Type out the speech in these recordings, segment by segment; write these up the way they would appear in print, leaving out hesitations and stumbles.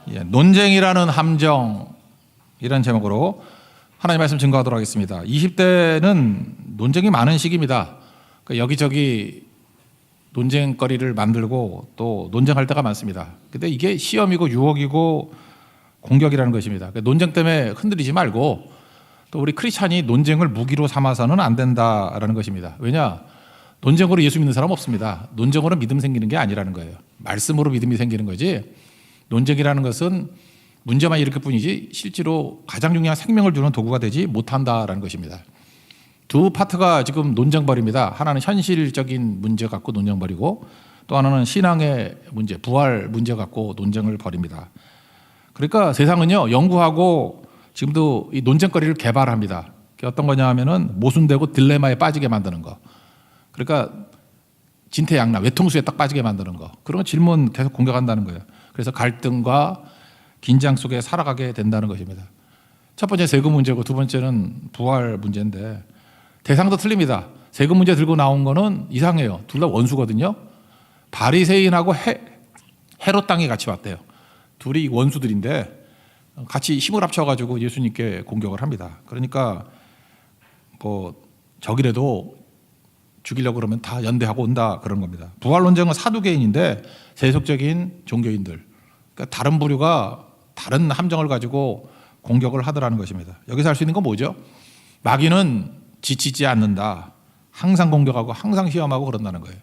논쟁이라는 함정, 이런 제목으로 하나님 말씀 증거하도록 하겠습니다. 20대는 논쟁이 많은 시기입니다. 그러니까 여기저기 논쟁거리를 만들고 또 논쟁할 때가 많습니다. 근데 이게 시험이고 유혹이고 공격이라는 것입니다. 그러니까 논쟁 때문에 흔들리지 말고 또 우리 크리스찬이 논쟁을 무기로 삼아서는 안 된다라는 것입니다. 왜냐? 논쟁으로 예수 믿는 사람 없습니다. 논쟁으로 믿음 생기는 게 아니라는 거예요. 말씀으로 믿음이 생기는 거지, 논쟁이라는 것은 문제만 일으킬 뿐이지 실제로 가장 중요한 생명을 주는 도구가 되지 못한다라는 것입니다. 두 파트가 지금 논쟁벌입니다. 하나는 현실적인 문제 갖고 논쟁벌이고 또 하나는 신앙의 문제, 부활 문제 갖고 논쟁을 벌입니다. 그러니까 세상은요, 연구하고 지금도 이 논쟁거리를 개발합니다. 그게 어떤 거냐 하면은 모순되고 딜레마에 빠지게 만드는 거. 그러니까 진퇴양난, 외통수에 딱 빠지게 만드는 거. 그런 질문 계속 공격한다는 거예요. 그래서 갈등과 긴장 속에 살아가게 된다는 것입니다. 첫 번째 세금 문제고 두 번째는 부활 문제인데 대상도 틀립니다. 세금 문제 들고 나온 거는 이상해요. 둘 다 원수거든요. 바리새인하고 헤롯 땅이 같이 왔대요. 둘이 원수들인데 같이 힘을 합쳐가지고 예수님께 공격을 합니다. 그러니까 뭐 적이라도 죽이려고 그러면 다 연대하고 온다, 그런 겁니다. 부활 논쟁은 사두개인인데 세속적인 종교인들, 그러니까 다른 부류가 다른 함정을 가지고 공격을 하더라는 것입니다. 여기서 할 수 있는 건 뭐죠? 마귀는 지치지 않는다. 항상 공격하고 항상 시험하고 그런다는 거예요.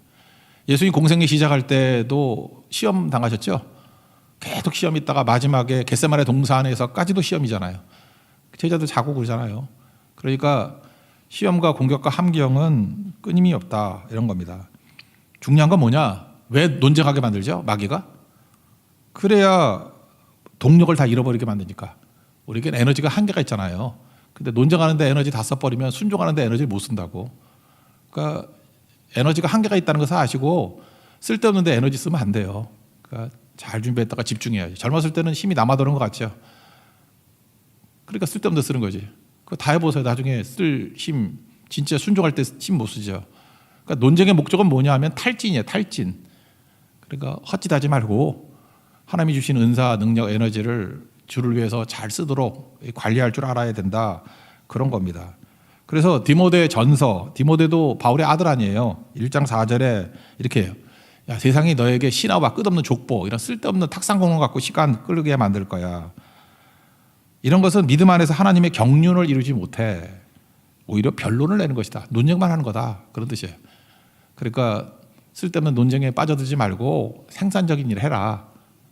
예수님 공생애 시작할 때도 시험 당하셨죠? 계속 시험 있다가 마지막에 겟세마네 동산에서까지도 시험이잖아요. 제자들 자고 그러잖아요. 그러니까 시험과 공격과 함경은 끊임이 없다, 이런 겁니다. 중요한 건 뭐냐? 왜 논쟁하게 만들죠? 마귀가? 그래야 동력을 다 잃어버리게 만드니까. 우리에겐 에너지가 한계가 있잖아요. 근데 논쟁하는데 에너지 다 써버리면 순종하는데 에너지를 못 쓴다고. 그러니까 에너지가 한계가 있다는 것을 아시고 쓸데없는데 에너지 쓰면 안 돼요. 그러니까 잘 준비했다가 집중해야지. 젊었을 때는 힘이 남아도는 것 같죠. 그러니까 쓸데없는 데 쓰는 거지. 그거 다 해보세요. 나중에 쓸 힘, 진짜 순종할 때 힘 못 쓰죠. 그러니까 논쟁의 목적은 뭐냐 하면 탈진이에요. 탈진. 그러니까 헛짓하지 말고 하나님이 주신 은사, 능력, 에너지를 주를 위해서 잘 쓰도록 관리할 줄 알아야 된다, 그런 겁니다. 그래서 디모데 전서, 디모데도 바울의 아들 아니에요. 1장 4절에 이렇게 해요. 야, 세상이 너에게 신화와 끝없는 족보, 이런 쓸데없는 탁상공을 갖고 시간 끌게 만들 거야. 이런 것은 믿음 안에서 하나님의 경륜을 이루지 못해. 오히려 변론을 내는 것이다. 논쟁만 하는 거다, 그런 뜻이에요. 그러니까 쓸데없는 논쟁에 빠져들지 말고 생산적인 일을 해라.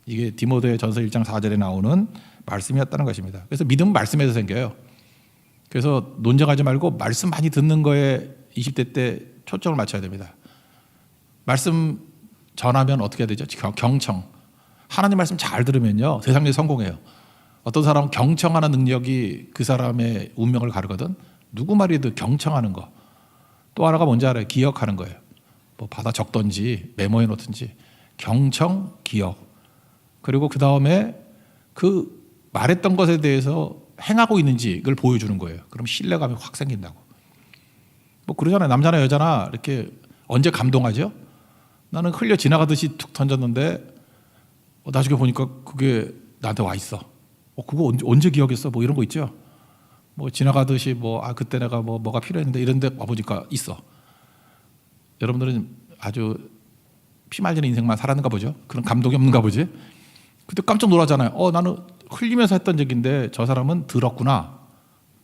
이게 디모데 전서 1장 4절에 나오는 말씀이었다는 것입니다. 그래서 믿음은 말씀에서 생겨요. 그래서 논쟁하지 말고 말씀 많이 듣는 거에 20대 때 초점을 맞춰야 됩니다. 말씀 전하면 어떻게 해야 되죠? 경청. 하나님 말씀 잘 들으면요, 세상에 성공해요. 어떤 사람은 경청하는 능력이 그 사람의 운명을 가르거든. 누구 말이든 경청하는 거. 또 하나가 뭔지 알아요? 기억하는 거예요. 뭐 받아 적던지 메모해 놓든지. 경청, 기억. 그리고 그 다음에 그 말했던 것에 대해서 행하고 있는지 그걸 보여주는 거예요. 그럼 신뢰감이 확 생긴다고. 뭐 그러잖아요. 남자나 여자나 이렇게 언제 감동하죠? 나는 흘려 지나가듯이 툭 던졌는데 나중에 보니까 그게 나한테 와 있어. 그거 언제 기억했어? 뭐 이런 거 있죠. 뭐 지나가듯이 그때 내가 뭐가 필요했는데 이런데 와보니까 있어. 여러분들은 아주 피 말리는 인생만 살았는가 보죠. 그런 감동이 없는가 보지. 그때 깜짝 놀라잖아요. 나는 흘리면서 했던 얘기인데 저 사람은 들었구나,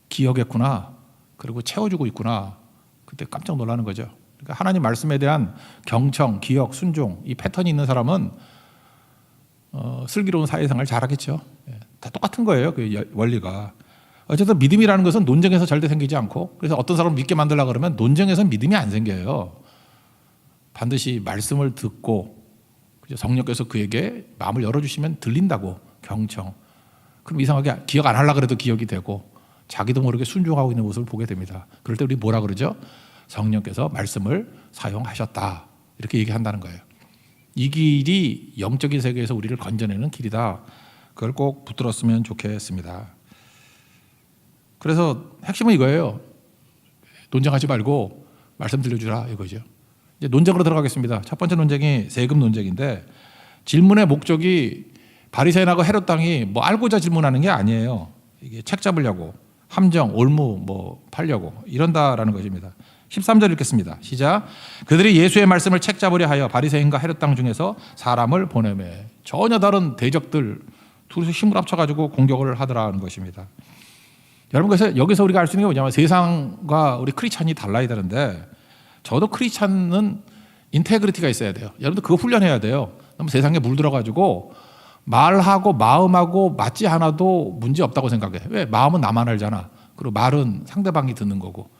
기억했구나, 그리고 채워주고 있구나. 그때 깜짝 놀라는 거죠. 그러니까 하나님 말씀에 대한 경청, 기억, 순종, 이 패턴이 있는 사람은 슬기로운 사회생활 잘하겠죠. 다 똑같은 거예요, 그 원리가. 어쨌든 믿음이라는 것은 논쟁에서 절대 생기지 않고, 그래서 어떤 사람을 믿게 만들려고 그러면 논쟁에서는 믿음이 안 생겨요. 반드시 말씀을 듣고 성령께서 그에게 마음을 열어주시면 들린다고. 경청. 그럼 이상하게 기억 안 하려고 해도 기억이 되고 자기도 모르게 순종하고 있는 모습을 보게 됩니다. 그럴 때 우리 뭐라 그러죠? 성령께서 말씀을 사용하셨다, 이렇게 얘기한다는 거예요. 이 길이 영적인 세계에서 우리를 건져내는 길이다. 그걸 꼭 붙들었으면 좋겠습니다. 그래서 핵심은 이거예요. 논쟁하지 말고 말씀 들려주라, 이거죠. 이제 논쟁으로 들어가겠습니다. 첫 번째 논쟁이 세금 논쟁인데 질문의 목적이 바리새인하고 헤롯 당이 뭐 알고자 질문하는 게 아니에요. 이게 책 잡으려고 함정, 올무 뭐 팔려고 이런다라는 것입니다. 13절 읽겠습니다. 시작. 그들이 예수의 말씀을 책 잡으려 하여 바리새인과 헤롯 당 중에서 사람을 보내매 전혀 다른 대적들 둘이서 힘을 합쳐가지고 공격을 하더라는 것입니다. 여러분, 그래서 여기서 우리가 알 수 있는 게 뭐냐면 세상과 우리 크리스찬이 달라야 되는데, 저도 크리스찬은 인테그리티가 있어야 돼요. 여러분들 그거 훈련해야 돼요. 너무 세상에 물들어가지고 말하고 마음하고 맞지 않아도 문제 없다고 생각해. 왜? 마음은 나만 알잖아. 그리고 말은 상대방이 듣는 거고,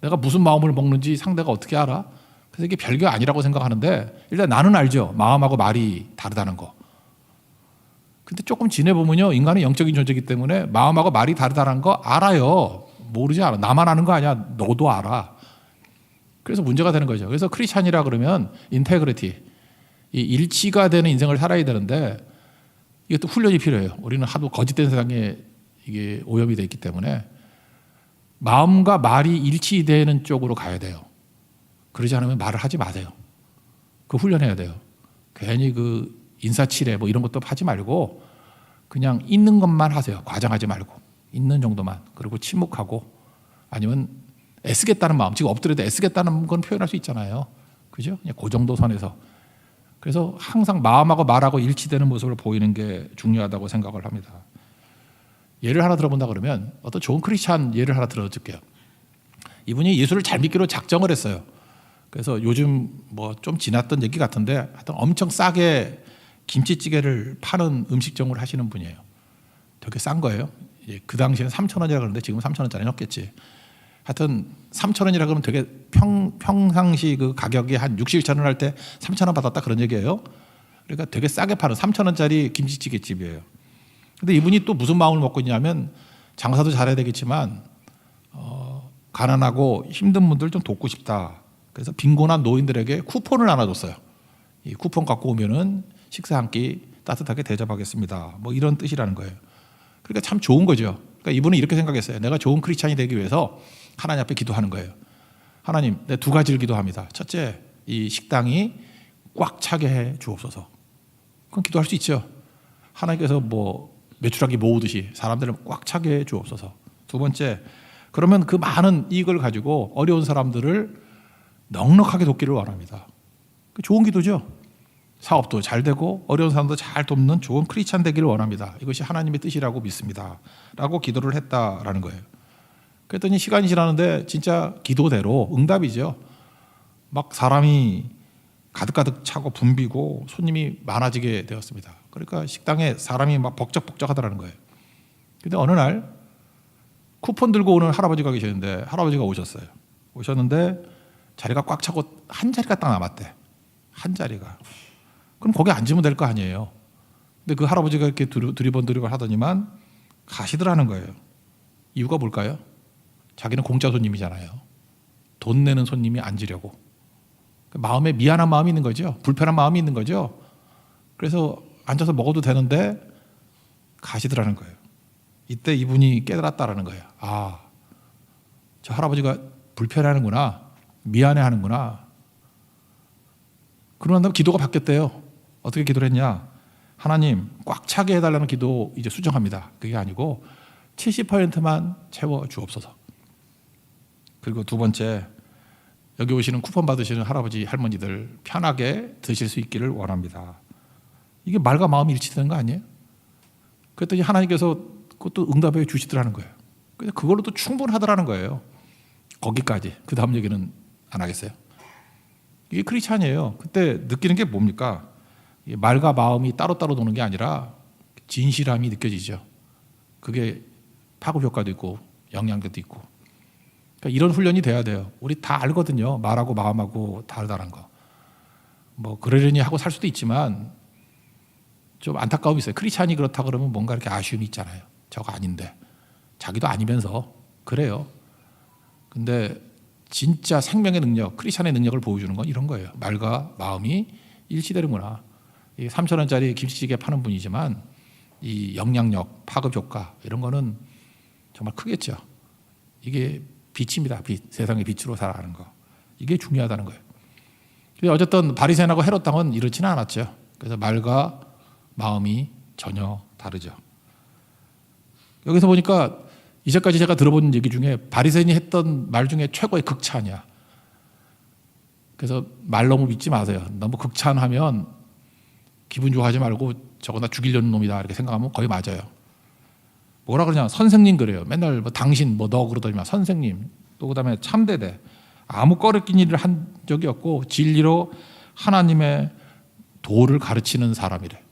내가 무슨 마음을 먹는지 상대가 어떻게 알아? 그래서 이게 별게 아니라고 생각하는데, 일단 나는 알죠. 마음하고 말이 다르다는 거. 근데 조금 지내보면요, 인간은 영적인 존재이기 때문에 마음하고 말이 다르다는 거 알아요. 모르지 않아. 나만 아는 거 아니야. 너도 알아. 그래서 문제가 되는 거죠. 그래서 크리스찬이라 그러면 인테그리티, 이 일치가 되는 인생을 살아야 되는데, 이것도 훈련이 필요해요. 우리는 하도 거짓된 세상에 이게 오염이 돼 있기 때문에 마음과 말이 일치되는 쪽으로 가야 돼요. 그러지 않으면 말을 하지 마세요. 그 훈련해야 돼요. 괜히 그 인사치레 뭐 이런 것도 하지 말고 그냥 있는 것만 하세요. 과장하지 말고 있는 정도만. 그리고 침묵하고, 아니면 애쓰겠다는 마음, 지금 엎드려도 애쓰겠다는 건 표현할 수 있잖아요. 그죠? 그냥 그 정도 선에서. 그래서 항상 마음하고 말하고 일치되는 모습을 보이는 게 중요하다고 생각을 합니다. 예를 하나 들어본다 그러면 어떤 좋은 크리스찬 예를 하나 들어줄게요. 이분이 예수를 잘 믿기로 작정을 했어요. 그래서 요즘 뭐 좀 지났던 얘기 같은데 하여튼 엄청 싸게 김치찌개를 파는 음식점을 하시는 분이에요. 되게 싼 거예요. 그 당시에는 3,000원이라 그러는데 지금 3,000원짜리는 없겠지. 하여튼 3,000원이라 그러면 되게 평상시 그 가격이 한 60천 원 할 때 3,000원 받았다 그런 얘기예요. 그러니까 되게 싸게 파는 3,000원짜리 김치찌개 집이에요. 근데 이분이 또 무슨 마음을 먹고 있냐면, 장사도 잘해야 되겠지만 가난하고 힘든 분들 좀 돕고 싶다. 그래서 빈곤한 노인들에게 쿠폰을 하나 줬어요. 이 쿠폰 갖고 오면은 식사 한 끼 따뜻하게 대접하겠습니다. 뭐 이런 뜻이라는 거예요. 그러니까 참 좋은 거죠. 그러니까 이분은 이렇게 생각했어요. 내가 좋은 크리스찬이 되기 위해서 하나님 앞에 기도하는 거예요. 하나님, 내 두 가지를 기도합니다. 첫째, 이 식당이 꽉 차게 해 주옵소서. 그건 기도할 수 있죠. 하나님께서 뭐 메추라기 모으듯이 사람들을 꽉 차게 해 주옵소서. 두 번째, 그러면 그 많은 이익을 가지고 어려운 사람들을 넉넉하게 돕기를 원합니다. 좋은 기도죠. 사업도 잘 되고 어려운 사람도 잘 돕는 좋은 크리스찬 되기를 원합니다. 이것이 하나님의 뜻이라고 믿습니다. 라고 기도를 했다라는 거예요. 그랬더니 시간이 지나는데 진짜 기도대로 응답이죠. 막 사람이 가득가득 차고 붐비고 손님이 많아지게 되었습니다. 그러니까 식당에 사람이 막 벅적벅적하더라는 거예요. 근데 어느 날 쿠폰 들고 오는 할아버지가 계셨는데, 할아버지가 오셨어요. 오셨는데 자리가 꽉 차고 한 자리가 딱 남았대. 한 자리가. 그럼 거기 앉으면 될 거 아니에요. 근데 그 할아버지가 이렇게 두리번 하더니만 가시더라는 거예요. 이유가 뭘까요? 자기는 공짜 손님이잖아요. 돈 내는 손님이 앉으려고. 마음에 미안한 마음이 있는 거죠. 불편한 마음이 있는 거죠. 그래서 앉아서 먹어도 되는데 가시더라는 거예요. 이때 이분이 깨달았다라는 거예요. 아, 저 할아버지가 불편해하는구나. 미안해하는구나. 그러고 난 다음에 기도가 바뀌었대요. 어떻게 기도를 했냐? 하나님, 꽉 차게 해달라는 기도 이제 수정합니다. 그게 아니고 70%만 채워 주옵소서. 그리고 두 번째, 여기 오시는 쿠폰 받으시는 할아버지 할머니들 편하게 드실 수 있기를 원합니다. 이게 말과 마음이 일치되는 거 아니에요? 그랬더니 하나님께서 그것도 응답해 주시더라는 거예요. 그래서 그걸로도 충분하더라는 거예요. 거기까지. 그 다음 얘기는 안 하겠어요. 이게 크리스찬이에요. 그때 느끼는 게 뭡니까? 말과 마음이 따로따로 노는 게 아니라 진실함이 느껴지죠. 그게 파급 효과도 있고 영향력도 있고. 그러니까 이런 훈련이 돼야 돼요. 우리 다 알거든요. 말하고 마음하고 다르다는 거. 뭐 그러려니 하고 살 수도 있지만 좀 안타까움이 있어요. 크리스찬이 그렇다 그러면 뭔가 이렇게 아쉬움이 있잖아요. 저거 아닌데. 자기도 아니면서 그래요. 근데 진짜 생명의 능력, 크리스찬의 능력을 보여주는 건 이런 거예요. 말과 마음이 일치되는구나. 이 3,000원짜리 김치찌개 파는 분이지만 이 영향력, 파급 효과 이런 거는 정말 크겠죠. 이게 빛입니다. 빛. 세상의 빛으로 살아가는 거. 이게 중요하다는 거예요. 어쨌든 바리새인하고 헤롯 당은 이렇지는 않았죠. 그래서 말과 마음이 전혀 다르죠. 여기서 보니까 이제까지 제가 들어본 얘기 중에 바리새인이 했던 말 중에 최고의 극찬이야. 그래서 말 너무 믿지 마세요. 너무 극찬하면 기분 좋아하지 말고 저거 나 죽이려는 놈이다 이렇게 생각하면 거의 맞아요. 뭐라 그러냐, 선생님 그래요. 맨날 뭐 당신 뭐 너 그러더니만 선생님. 또 그다음에 참되대. 아무 꺼리낀 일을 한 적이 없고 진리로 하나님의 도를 가르치는 사람이래.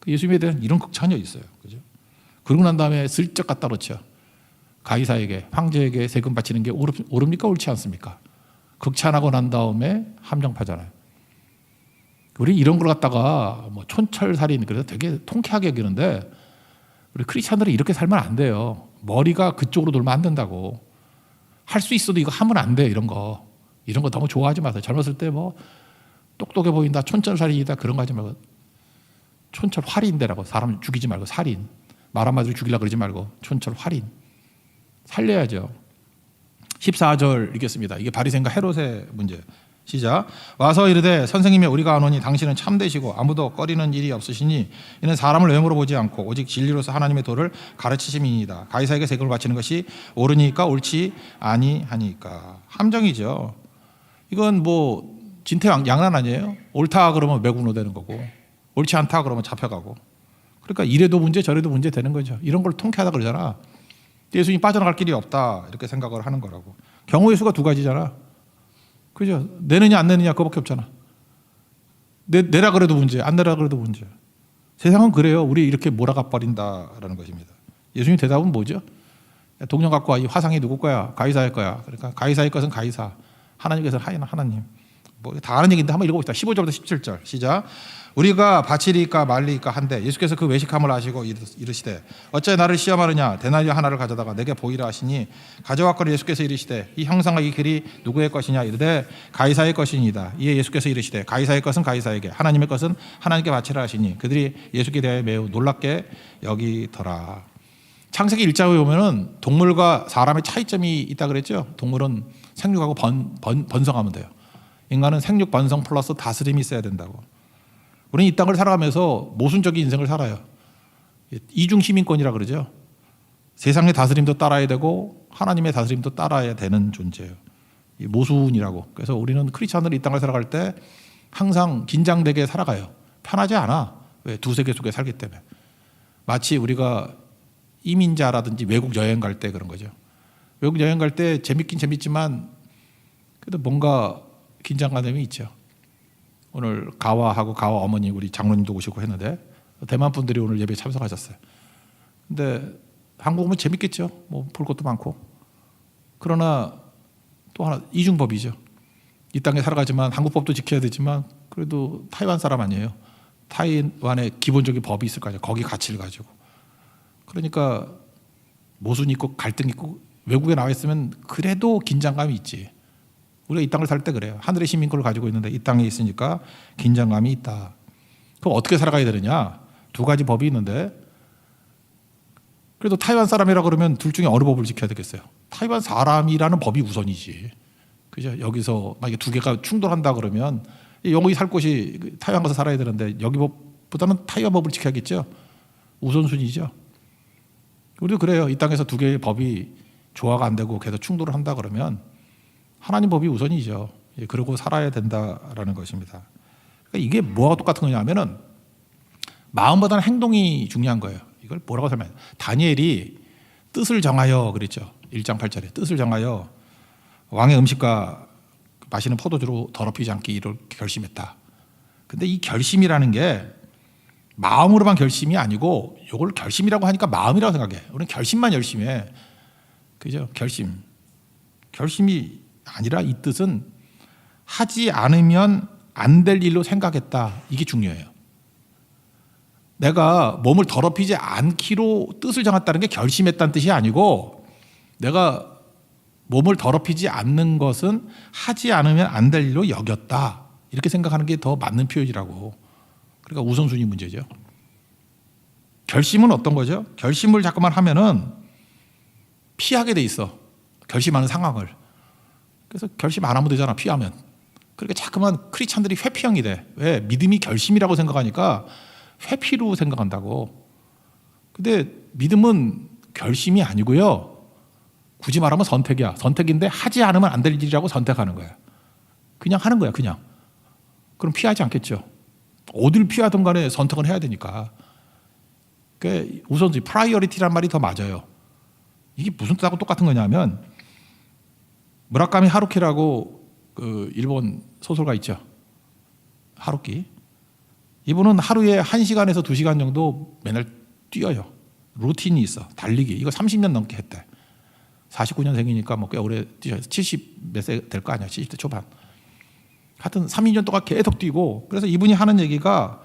예수님에 대한 이런 극찬이 있어요. 그죠? 그러고 난 다음에 슬쩍 갖다 놓죠. 가이사에게, 황제에게 세금 바치는 게 옳습니까? 옳지 않습니까? 극찬하고 난 다음에 함정파잖아요. 우리 이런 걸 갖다가 뭐 촌철살인 그래서 되게 통쾌하게 여기는데 우리 크리스찬들이 이렇게 살면 안 돼요. 머리가 그쪽으로 돌면 안 된다고. 할 수 있어도 이거 하면 안 돼. 이런 거 너무 좋아하지 마세요. 젊었을 때 뭐 똑똑해 보인다, 촌철살인이다 그런 거 하지 말고 촌철활인대라고. 사람 죽이지 말고 살인. 말 한마디로 죽이려고 그러지 말고 촌철활인. 살려야죠. 14절 읽겠습니다. 이게 바리새인과 헤롯의 문제. 시작. 와서 이르되 선생님이 우리가 아노니 당신은 참되시고 아무도 꺼리는 일이 없으시니 이는 사람을 외모로 보지 않고 오직 진리로서 하나님의 도를 가르치심이니이다. 가이사에게 세금을 바치는 것이 옳으니까 옳지 아니하니까. 함정이죠. 이건 뭐 진퇴양난 아니에요. 옳다 그러면 매국노 되는 거고 옳지 않다 그러면 잡혀가고. 그러니까 이래도 문제 저래도 문제 되는 거죠. 이런 걸 통쾌하다 그러잖아. 예수님이 빠져나갈 길이 없다 이렇게 생각을 하는 거라고. 경우의 수가 두 가지잖아. 그죠? 내느냐 안 내느냐 그거밖에 없잖아. 내라 그래도 문제, 안 내라 그래도 문제. 세상은 그래요. 우리 이렇게 몰아가 버린다라는 것입니다. 예수님 대답은 뭐죠? 동전 갖고 와. 이 화상이 누구 거야? 가이사의 거야. 그러니까 가이사의 것은 가이사, 하나님께서는 하나님. 뭐 다 아는 얘기인데 한번 읽어봅시다. 15절부터 17절 시작. 우리가 바치리까 말리까 한데 예수께서 그 외식함을 아시고 이르시되 어째 나를 시험하느냐. 데나리오 하나를 가져다가 내게 보이라 하시니 가져왔거늘 예수께서 이르시되 이 형상과 이 글이 누구의 것이냐. 이르되 가이사의 것이니이다. 이에 예수께서 이르시되 가이사의 것은 가이사에게 하나님의 것은 하나님께 바치라 하시니 그들이 예수께 대하여 매우 놀랍게 여기더라. 창세기 1장에 보면은 동물과 사람의 차이점이 있다 그랬죠. 동물은 생육하고 번성하면 돼요. 인간은 생육 번성 플러스 다스림이 있어야 된다고. 우리는 이 땅을 살아가면서 모순적인 인생을 살아요. 이중 시민권이라 그러죠. 세상의 다스림도 따라야 되고 하나님의 다스림도 따라야 되는 존재예요. 이 모순이라고. 그래서 우리는 크리스찬들이 이 땅을 살아갈 때 항상 긴장되게 살아가요. 편하지 않아. 왜? 두세계 속에 살기 때문에. 마치 우리가 이민자라든지 외국 여행 갈 때 그런 거죠. 외국 여행 갈 때 재밌긴 재밌지만 그래도 뭔가 긴장감이 있죠. 오늘 가와하고 가와 어머니 우리 장로님도 오시고 했는데 대만 분들이 오늘 예배에 참석하셨어요. 근데 한국 오면 재밌겠죠. 뭐 볼 것도 많고. 그러나 또 하나 이중법이죠. 이 땅에 살아가지만 한국 법도 지켜야 되지만 그래도 타이완 사람 아니에요. 타이완의 기본적인 법이 있을 거 아니에요. 거기 가치를 가지고. 그러니까 모순이 있고 갈등이 있고 외국에 나와 있으면 그래도 긴장감이 있지. 우리가 이 땅을 살 때 그래요. 하늘의 시민권을 가지고 있는데 이 땅에 있으니까 긴장감이 있다. 그럼 어떻게 살아가야 되느냐? 두 가지 법이 있는데 그래도 타이완 사람이라 그러면 둘 중에 어느 법을 지켜야 되겠어요? 타이완 사람이라는 법이 우선이지. 그죠? 여기서 만약에 두 개가 충돌한다 그러면 여기 살 곳이 타이완 가서 살아야 되는데 여기 법보다는 타이완 법을 지켜야겠죠. 우선순위죠. 우리도 그래요. 이 땅에서 두 개의 법이 조화가 안 되고 계속 충돌을 한다 그러면 하나님 법이 우선이죠. 그러고 살아야 된다라는 것입니다. 그러니까 이게 뭐가 똑같은 거냐면은 마음보다는 행동이 중요한 거예요. 이걸 뭐라고 설명해요? 다니엘이 뜻을 정하여 그랬죠. 1장 8절에 뜻을 정하여 왕의 음식과 마시는 포도주로 더럽히지 않게 이렇게 결심했다. 근데 이 결심이라는 게 마음으로만 결심이 아니고 이걸 결심이라고 하니까 마음이라고 생각해. 우리는 결심만 열심히 해. 그죠? 결심이 아니라 이 뜻은 하지 않으면 안 될 일로 생각했다. 이게 중요해요. 내가 몸을 더럽히지 않기로 뜻을 정했다는 게 결심했다는 뜻이 아니고 내가 몸을 더럽히지 않는 것은 하지 않으면 안 될 일로 여겼다. 이렇게 생각하는 게 더 맞는 표현이라고. 그러니까 우선순위 문제죠. 결심은 어떤 거죠? 결심을 자꾸만 하면은 피하게 돼 있어. 결심하는 상황을. 그래서 결심 안 하면 되잖아. 피하면. 그러니까 자꾸만 크리스찬들이 회피형이 돼. 왜? 믿음이 결심이라고 생각하니까 회피로 생각한다고. 근데 믿음은 결심이 아니고요. 굳이 말하면 선택이야. 선택인데 하지 않으면 안 될 일이라고 선택하는 거야. 그냥 하는 거야, 그냥. 그럼 피하지 않겠죠. 어딜 피하든 간에 선택은 해야 되니까. 그러니까 우선 프라이어리티란 말이 더 맞아요. 이게 무슨 뜻하고 똑같은 거냐면 무라카미 하루키라고 그 일본 소설가 있죠. 하루키. 이분은 하루에 1시간에서 2시간 정도 맨날 뛰어요. 루틴이 있어. 달리기. 이거 30년 넘게 했대. 49년생이니까 뭐 꽤 오래 뛰어요. 70 몇 세 될 거 아니야. 70대 초반. 하여튼 3~2년 동안 계속 뛰고, 그래서 이분이 하는 얘기가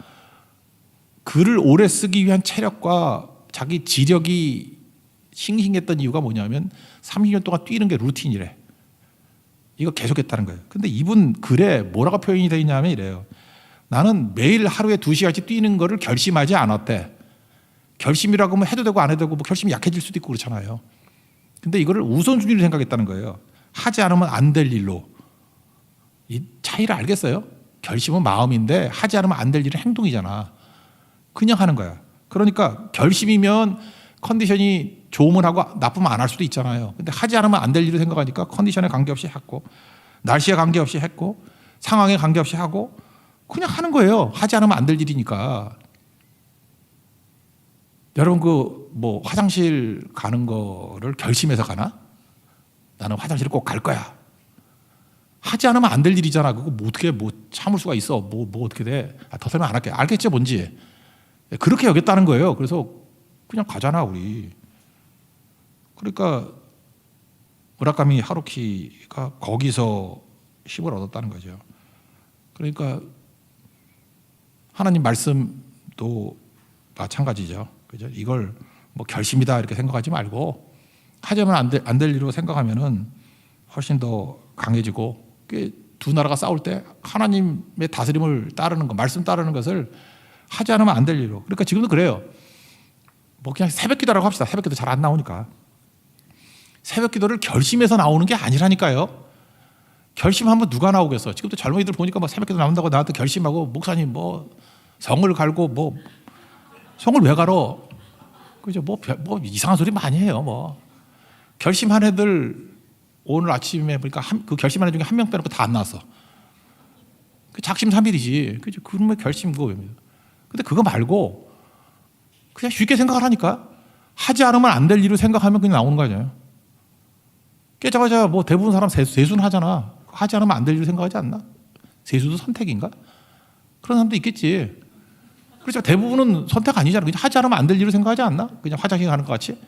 글을 오래 쓰기 위한 체력과 자기 지력이 싱싱했던 이유가 뭐냐면 30년 동안 뛰는 게 루틴이래. 이거 계속했다는 거예요. 근데 이분 글에 뭐라고 표현이 되어 있냐면 이래요. 나는 매일 하루에 2시간씩 뛰는 거를 결심하지 않았대. 결심이라고 하면 해도 되고 안 해도 되고 뭐 결심이 약해질 수도 있고 그렇잖아요. 근데 이거를 우선순위로 생각했다는 거예요. 하지 않으면 안 될 일로. 이 차이를 알겠어요? 결심은 마음인데 하지 않으면 안 될 일은 행동이잖아. 그냥 하는 거야. 그러니까 결심이면 컨디션이 좋으면 하고 나쁘면 안 할 수도 있잖아요. 근데 하지 않으면 안 될 일을 생각하니까 컨디션에 관계없이 했고, 날씨에 관계없이 했고, 상황에 관계없이 하고, 그냥 하는 거예요. 하지 않으면 안 될 일이니까. 여러분 그 뭐 화장실 가는 거를 결심해서 가나? 나는 화장실을 꼭 갈 거야. 하지 않으면 안 될 일이잖아. 그거 뭐 어떻게 뭐 참을 수가 있어. 뭐 어떻게 돼? 더 설명 안 할게. 알겠지 뭔지. 그렇게 여겼다는 거예요. 그래서 그냥 가잖아 우리. 그러니까 무라카미 하루키가 거기서 힘을 얻었다는 거죠. 그러니까 하나님 말씀도 마찬가지죠. 그죠? 이걸 뭐 결심이다 이렇게 생각하지 말고 하자면 안 될 일로 생각하면은 훨씬 더 강해지고, 두 나라가 싸울 때 하나님의 다스림을 따르는 것, 말씀 따르는 것을 하지 않으면 안 될 일로. 그러니까 지금도 그래요. 뭐 그냥 새벽기도라고 합시다. 새벽기도 잘 안 나오니까. 새벽기도를 결심해서 나오는 게 아니라니까요. 결심하면 누가 나오겠어. 지금도 젊은이들 보니까 뭐 새벽기도 나온다고 나한테 결심하고 목사님 뭐 성을 갈고 뭐 성을 왜 갈어? 그죠? 뭐 이상한 소리 많이 해요. 뭐 결심한 애들 오늘 아침에 보니까 그 결심한 애 중에 한 명 빼놓고 다 안 나왔어. 그 작심삼일이지. 그죠? 그러면 결심 그거입니다. 근데 그거 말고 그냥 쉽게 생각을 하니까 하지 않으면 안 될 일을 생각하면 그냥 나오는 거 아니에요. 깨자마자 뭐 대부분 사람 세수는 하잖아. 하지 않으면 안 될 일을 생각하지 않나? 세수도 선택인가? 그런 사람도 있겠지. 그렇죠. 대부분은 선택 아니잖아. 그냥 하지 않으면 안 될 일을 생각하지 않나? 그냥 화장실 가는 것 같이.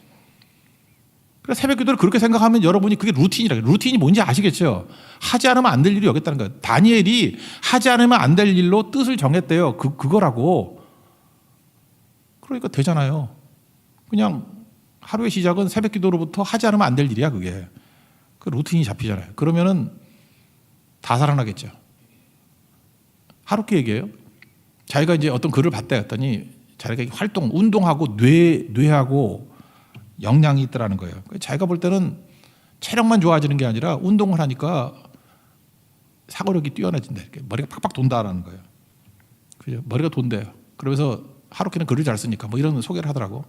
그래서 새벽 기도를 그렇게 생각하면 여러분이 그게 루틴이라. 루틴이 뭔지 아시겠죠? 하지 않으면 안 될 일이 여겼다는 거예요. 다니엘이 하지 않으면 안 될 일로 뜻을 정했대요. 그거라고. 그러니까 되잖아요. 그냥 하루의 시작은 새벽 기도로부터 하지 않으면 안 될 일이야, 그게. 그 루틴이 잡히잖아요. 그러면은 다 살아나겠죠. 하루키 얘기예요. 자기가 이제 어떤 글을 봤다 했더니 자기가 활동, 운동하고 뇌하고 영향이 있더라는 거예요. 자기가 볼 때는 체력만 좋아지는 게 아니라 운동을 하니까 사고력이 뛰어나진다. 머리가 팍팍 돈다라는 거예요. 그죠? 머리가 돈대요. 그러면서 하루키는 글을 잘 쓰니까 뭐 이런 소개를 하더라고.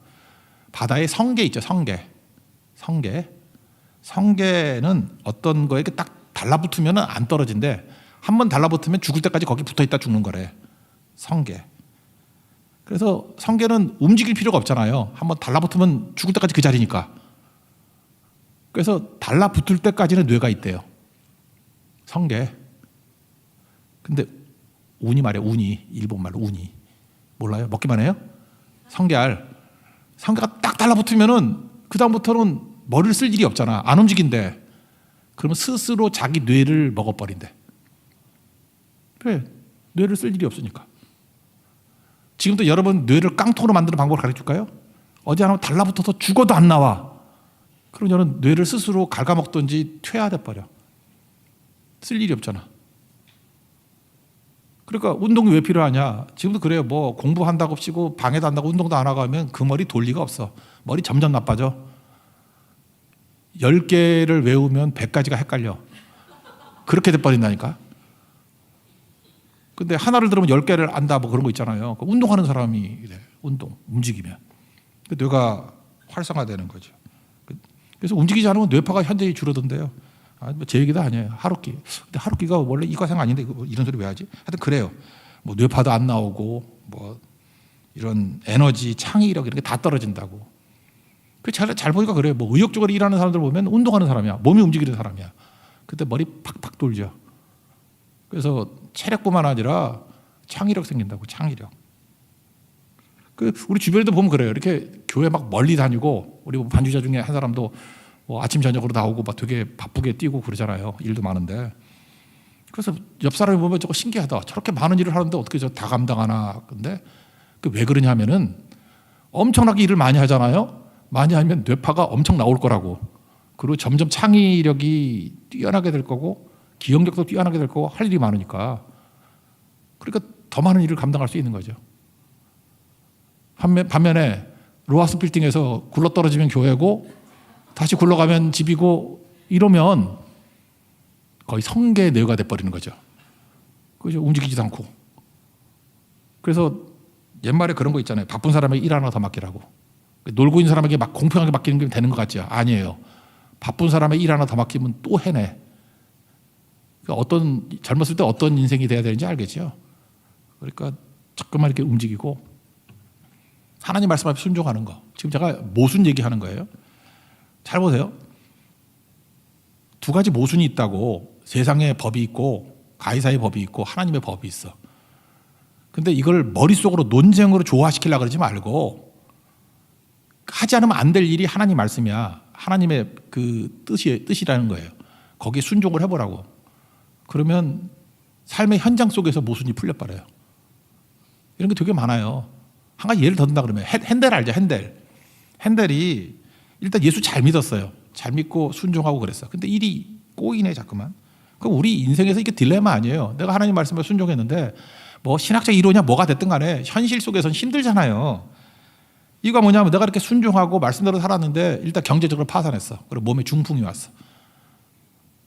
바다에 성게 있죠. 성게는 어떤 거에 딱 달라붙으면 안 떨어진대. 한번 달라붙으면 죽을 때까지 거기 붙어있다 죽는 거래. 성게. 그래서 성게는 움직일 필요가 없잖아요. 한번 달라붙으면 죽을 때까지 그 자리니까. 그래서 달라붙을 때까지는 뇌가 있대요. 성게. 근데 운이 말이에요. 운이. 일본말로 운이. 몰라요? 먹기만 해요? 성게알. 성게가 딱 달라붙으면은 그다음부터는 머리를 쓸 일이 없잖아. 안 움직인대. 그러면 스스로 자기 뇌를 먹어버린대. 그래. 뇌를 쓸 일이 없으니까. 지금도 여러분 뇌를 깡통으로 만드는 방법을 가르쳐줄까요? 어디 하나 달라붙어서 죽어도 안 나와. 그럼 여러분 뇌를 스스로 갉아먹든지 퇴화돼버려. 쓸 일이 없잖아. 그러니까 운동이 왜 필요하냐. 지금도 그래요. 뭐 공부한다고 치고 방해도 한다고 운동도 안 하고 하면 그 머리 돌 리가 없어. 머리 점점 나빠져. 10개를 외우면 100가지가 헷갈려. 그렇게 돼버린다니까. 근데 하나를 들으면 10개를 안다 뭐 그런 거 있잖아요. 운동하는 사람이 이래. 운동, 움직이면. 뇌가 활성화되는 거죠. 그래서 움직이지 않으면 뇌파가 현저히 줄어든대요. 제 얘기도 아니에요. 하루키. 근데 하루키가 원래 이과생 아닌데 이런 소리 왜 하지? 하여튼 그래요. 뭐 뇌파도 안 나오고 뭐 이런 에너지, 창의력 이런 게 다 떨어진다고. 잘 보니까 그래요. 뭐 의욕적으로 일하는 사람들 보면 운동하는 사람이야. 몸이 움직이는 사람이야. 그때 머리 팍팍 돌죠. 그래서 체력뿐만 아니라 창의력 생긴다고. 창의력. 우리 주변에도 보면 그래요. 이렇게 교회 막 멀리 다니고 우리 반주자 중에 한 사람도 뭐 아침 저녁으로 나오고 막 되게 바쁘게 뛰고 그러잖아요. 일도 많은데. 그래서 옆 사람이 보면 저거 신기하다. 저렇게 많은 일을 하는데 어떻게 저 다 감당하나. 근데 왜 그러냐 하면은 엄청나게 일을 많이 하잖아요. 많이 하면 뇌파가 엄청 나올 거라고. 그리고 점점 창의력이 뛰어나게 될 거고 기억력도 뛰어나게 될 거고 할 일이 많으니까. 그러니까 더 많은 일을 감당할 수 있는 거죠. 반면에 로하스 빌딩에서 굴러떨어지면 교회고 다시 굴러가면 집이고 이러면 거의 성계의 뇌가 돼버리는 거죠. 그죠? 움직이지도 않고. 그래서 옛말에 그런 거 있잖아요. 바쁜 사람에게 일 하나 더 맡기라고. 놀고 있는 사람에게 막 공평하게 맡기는 게 되는 것 같죠? 아니에요. 바쁜 사람에게 일 하나 더 맡기면 또 해내. 그러니까 젊었을 때 어떤 인생이 돼야 되는지 알겠죠? 그러니까 자꾸만 이렇게 움직이고 하나님 말씀 앞에 순종하는 거. 지금 제가 모순 얘기하는 거예요. 잘 보세요. 두 가지 모순이 있다고. 세상의 법이 있고 가이사의 법이 있고 하나님의 법이 있어. 근데 이걸 머릿속으로 논쟁으로 조화시키려고 그러지 말고 하지 않으면 안 될 일이 하나님 말씀이야. 하나님의 그 뜻이라는 거예요. 거기에 순종을 해보라고. 그러면 삶의 현장 속에서 모순이 풀려버려요. 이런 게 되게 많아요. 한 가지 예를 더 든다 그러면 핸델 알죠? 핸델이 일단 예수 잘 믿었어요. 잘 믿고 순종하고 그랬어. 근데 일이 꼬이네 자꾸만. 그럼 우리 인생에서 이게 딜레마 아니에요. 내가 하나님 말씀에 순종했는데 뭐 신학적 이론이야 뭐가 됐든 간에 현실 속에서는 힘들잖아요. 이거 뭐냐면 내가 이렇게 순종하고 말씀대로 살았는데 일단 경제적으로 파산했어. 그리고 몸에 중풍이 왔어.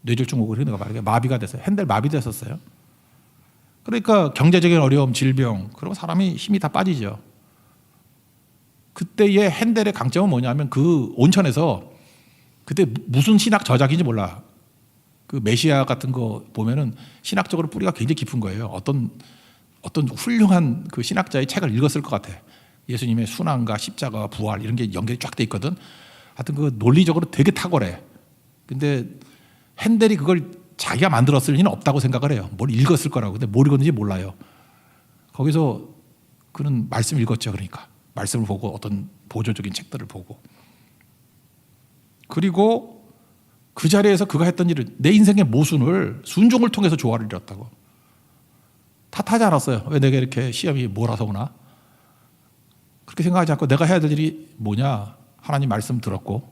뇌졸중 오고 그러니까 말이야 마비가 됐어요. 핸델 마비됐었어요. 그러니까 경제적인 어려움, 질병, 그러면 사람이 힘이 다 빠지죠. 그때의 핸델의 강점은 뭐냐면 그 온천에서 그때 무슨 신학 저작인지 몰라. 그 메시아 같은 거 보면은 신학적으로 뿌리가 굉장히 깊은 거예요. 어떤 훌륭한 그 신학자의 책을 읽었을 것 같아. 예수님의 순환과 십자가, 부활 이런 게 연결이 쫙 돼 있거든. 하여튼 그 논리적으로 되게 탁월해. 근데 핸델이 그걸 자기가 만들었을 리는 없다고 생각을 해요. 뭘 읽었을 거라고. 근데 뭘 읽었는지 몰라요. 거기서 그는 말씀 읽었죠. 그러니까 말씀을 보고 어떤 보조적인 책들을 보고 그리고 그 자리에서 그가 했던 일을 내 인생의 모순을 순종을 통해서 조화를 이뤘다고. 탓하지 않았어요. 왜 내가 이렇게 시험이 몰아서 오나? 그렇게 생각하지 않고 내가 해야 될 일이 뭐냐? 하나님 말씀 들었고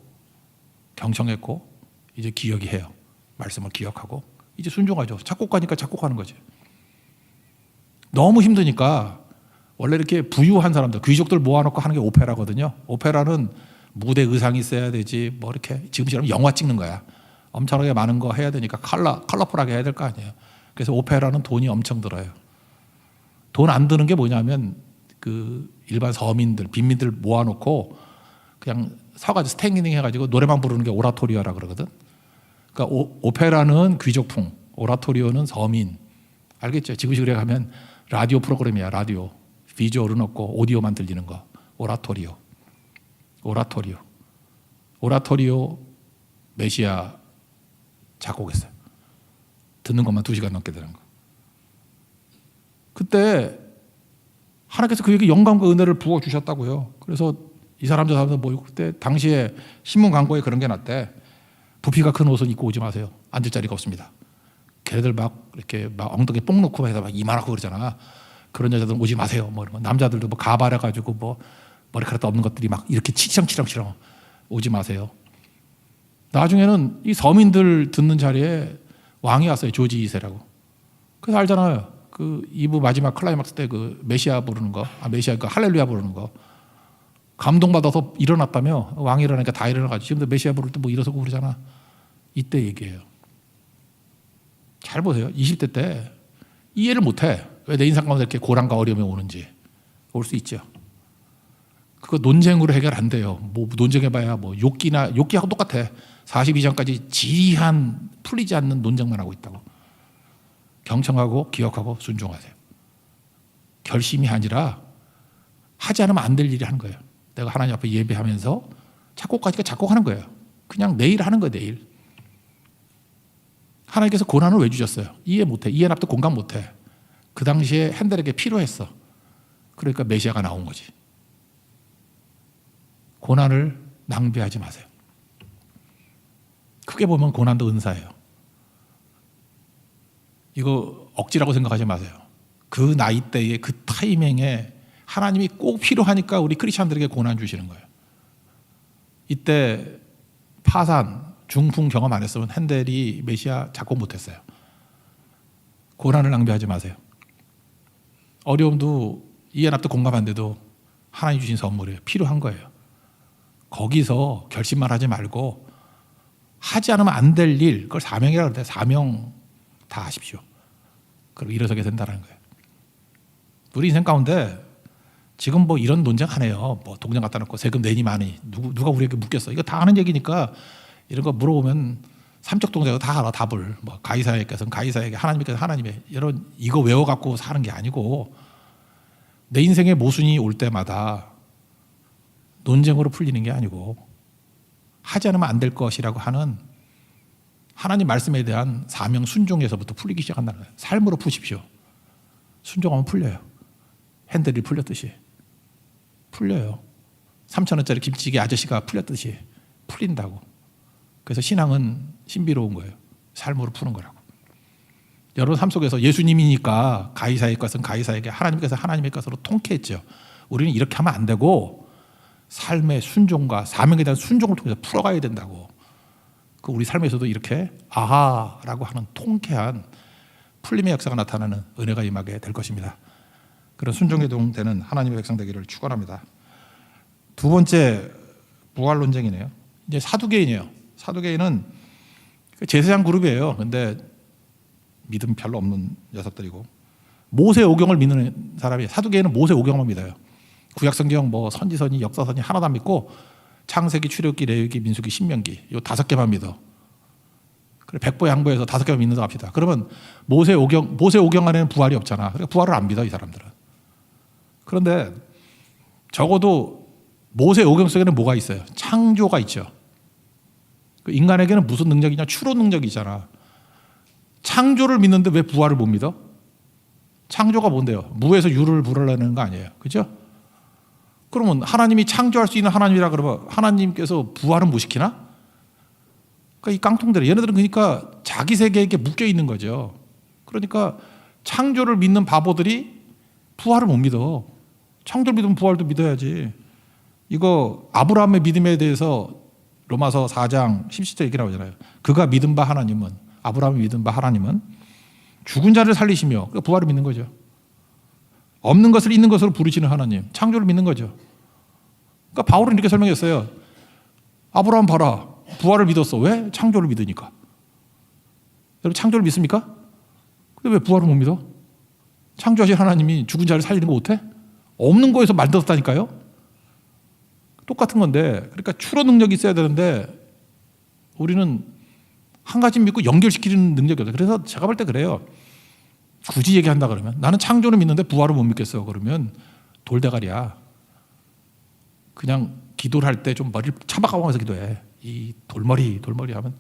경청했고 이제 기억이 해요. 말씀을 기억하고 이제 순종하죠. 작곡가니까 작곡하는 거지. 너무 힘드니까 원래 이렇게 부유한 사람들, 귀족들 모아놓고 하는 게 오페라거든요. 오페라는 무대 의상이 있어야 되지 뭐 이렇게 지금처럼 영화 찍는 거야. 엄청나게 많은 거 해야 되니까 컬러풀하게 해야 될 거 아니에요. 그래서 오페라는 돈이 엄청 들어요. 돈 안 드는 게 뭐냐면 그 일반 서민들, 빈민들 모아놓고 그냥 서가지고 스탠딩 해가지고 노래만 부르는 게 오라토리오라 그러거든. 그러니까 오페라는 귀족풍, 오라토리오는 서민. 알겠죠? 지구식으로 가면 라디오 프로그램이야. 라디오. 비주얼은 없고 오디오만 들리는 거. 오라토리오. 메시아 작곡했어요. 듣는 것만 2시간 넘게 되는 거. 그때 하나님께서 그에게 영광과 은혜를 부어주셨다고요. 그래서 이 사람 저 사람들 모이고 그때 당시에 신문 광고에 그런 게 났대. 부피가 큰 옷은 입고 오지 마세요. 앉을 자리가 없습니다. 걔네들 막 이렇게 막 엉덩이 뽕 놓고 해서 막 이만하고 그러잖아. 그런 여자들 오지 마세요. 뭐 이런 거. 남자들도 뭐 가발해 가지고 뭐 머리카락도 없는 것들이 막 이렇게 치렁치렁 오지 마세요. 나중에는 이 서민들 듣는 자리에 왕이 왔어요. 조지 2세라고. 그래서 알잖아요. 그 2부 마지막 클라이막스 때 그 메시아 부르는 거, 메시아 그 할렐루야 부르는 거 감동받아서 일어났다며. 왕이 일어나니까 다 일어나가지고 지금도 메시아 부를 때 뭐 일어서고 그러잖아. 이때 얘기예요. 잘 보세요. 20대 때 이해를 못해. 왜 내 인생 가운데 이렇게 고난과 어려움이 오는지. 올 수 있죠. 그거 논쟁으로 해결 안 돼요. 뭐 논쟁해봐야 뭐 욕기하고 똑같아. 42장까지 지리한 풀리지 않는 논쟁만 하고 있다고. 경청하고 기억하고 순종하세요. 결심이 아니라 하지 않으면 안 될 일이 하는 거예요. 내가 하나님 앞에 예배하면서 작곡가니까 작곡하는 거예요. 그냥 내일 하는 거예요. 내일. 하나님께서 고난을 왜 주셨어요? 이해 못해. 이해납도 공감 못해. 그 당시에 핸델에게 필요했어. 그러니까 메시아가 나온 거지. 고난을 낭비하지 마세요. 크게 보면 고난도 은사예요. 이거 억지라고 생각하지 마세요. 그 나이대에 그 타이밍에 하나님이 꼭 필요하니까 우리 크리스찬들에게 고난 주시는 거예요. 이때 파산, 중풍 경험 안 했으면 핸델이 메시아 작곡 못했어요. 고난을 낭비하지 마세요. 어려움도 이해납도 공감 안 돼도 하나님 주신 선물이에요. 필요한 거예요. 거기서 결심만 하지 말고 하지 않으면 안 될 일, 그걸 사명이라고 그러는데 사명 다 하십시오. 그리고 일어서게 된다는 거예요. 우리 인생 가운데 지금 뭐 이런 논쟁하네요. 뭐 동전 갖다 놓고 세금 내니 많이 누가 우리에게 묻겠어. 이거 다 아는 얘기니까 이런 거 물어보면 삼척 동자가 다 알아. 답을. 뭐 가이사에게서는 가이사에게, 하나님께서 하나님의, 이런 이거 외워갖고 사는 게 아니고 내 인생의 모순이 올 때마다 논쟁으로 풀리는 게 아니고 하지 않으면 안 될 것이라고 하는 하나님 말씀에 대한 사명 순종에서부터 풀리기 시작한다는 거예요. 삶으로 푸십시오. 순종하면 풀려요. 핸들이 풀렸듯이 풀려요. 3,000원짜리 김치찌개 아저씨가 풀렸듯이 풀린다고. 그래서 신앙은 신비로운 거예요. 삶으로 푸는 거라고. 여러분 삶 속에서 예수님이니까 가이사의 것은 가이사에게, 하나님께서 하나님의 것으로 통쾌했죠. 우리는 이렇게 하면 안 되고 삶의 순종과 사명에 대한 순종을 통해서 풀어가야 된다고. 그 우리 삶에서도 이렇게 아하라고 하는 통쾌한 풀림의 역사가 나타나는 은혜가 임하게 될 것입니다. 그런 순종에 도움되는 하나님의 백성 되기를 축원합니다. 두 번째 부활 논쟁이네요. 이제 사두개인이에요. 사두개인은 제사장 그룹이에요. 근데 믿음 별로 없는 녀석들이고 모세 오경을 믿는 사람이, 사두개인은 모세 오경만 믿어요. 구약성경 뭐 선지서니 역사서니 하나도 안 믿고 창세기, 출애굽기, 레위기, 민수기, 신명기 요 5개만 믿어. 그래 백보 양보해서 5개만 믿는다 합시다. 그러면 모세 오경 안에는 부활이 없잖아. 그러니까 부활을 안 믿어 이 사람들은. 그런데 적어도 모세 오경 속에는 뭐가 있어요? 창조가 있죠. 인간에게는 무슨 능력이냐? 추론 능력이 있잖아. 창조를 믿는데 왜 부활을 못 믿어? 창조가 뭔데요? 무에서 유를 불어내는 거 아니에요. 그죠? 그러면 하나님이 창조할 수 있는 하나님이라 그러면 하나님께서 부활은 못 시키나? 그러니까 이 깡통들, 얘네들은 그러니까 자기 세계에 묶여 있는 거죠. 그러니까 창조를 믿는 바보들이 부활을 못 믿어. 창조를 믿으면 부활도 믿어야지. 이거 아브라함의 믿음에 대해서 로마서 4장 17절 얘기 나오잖아요. 그가 믿은 바 하나님은, 아브라함이 믿은 바 하나님은 죽은 자를 살리시며, 그러니까 부활을 믿는 거죠. 없는 것을 있는 것으로 부르시는 하나님, 창조를 믿는 거죠. 그러니까 바울은 이렇게 설명했어요. 아브라함 봐라, 부활을 믿었어. 왜? 창조를 믿으니까. 여러분 창조를 믿습니까? 근데 왜 부활을 못 믿어? 창조하신 하나님이 죽은 자를 살리는 거 못해? 없는 거에서 만들었다니까요. 똑같은 건데, 그러니까 추론 능력이 있어야 되는데 우리는 한 가지 믿고 연결시키는 능력이 없어요. 그래서 제가 볼 때 그래요. 굳이 얘기한다 그러면 나는 창조를 믿는데 부활을 못 믿겠어. 그러면 돌대가리야. 그냥 기도를 할 때 좀 머리를 차박하면서 기도해. 이 돌머리 하면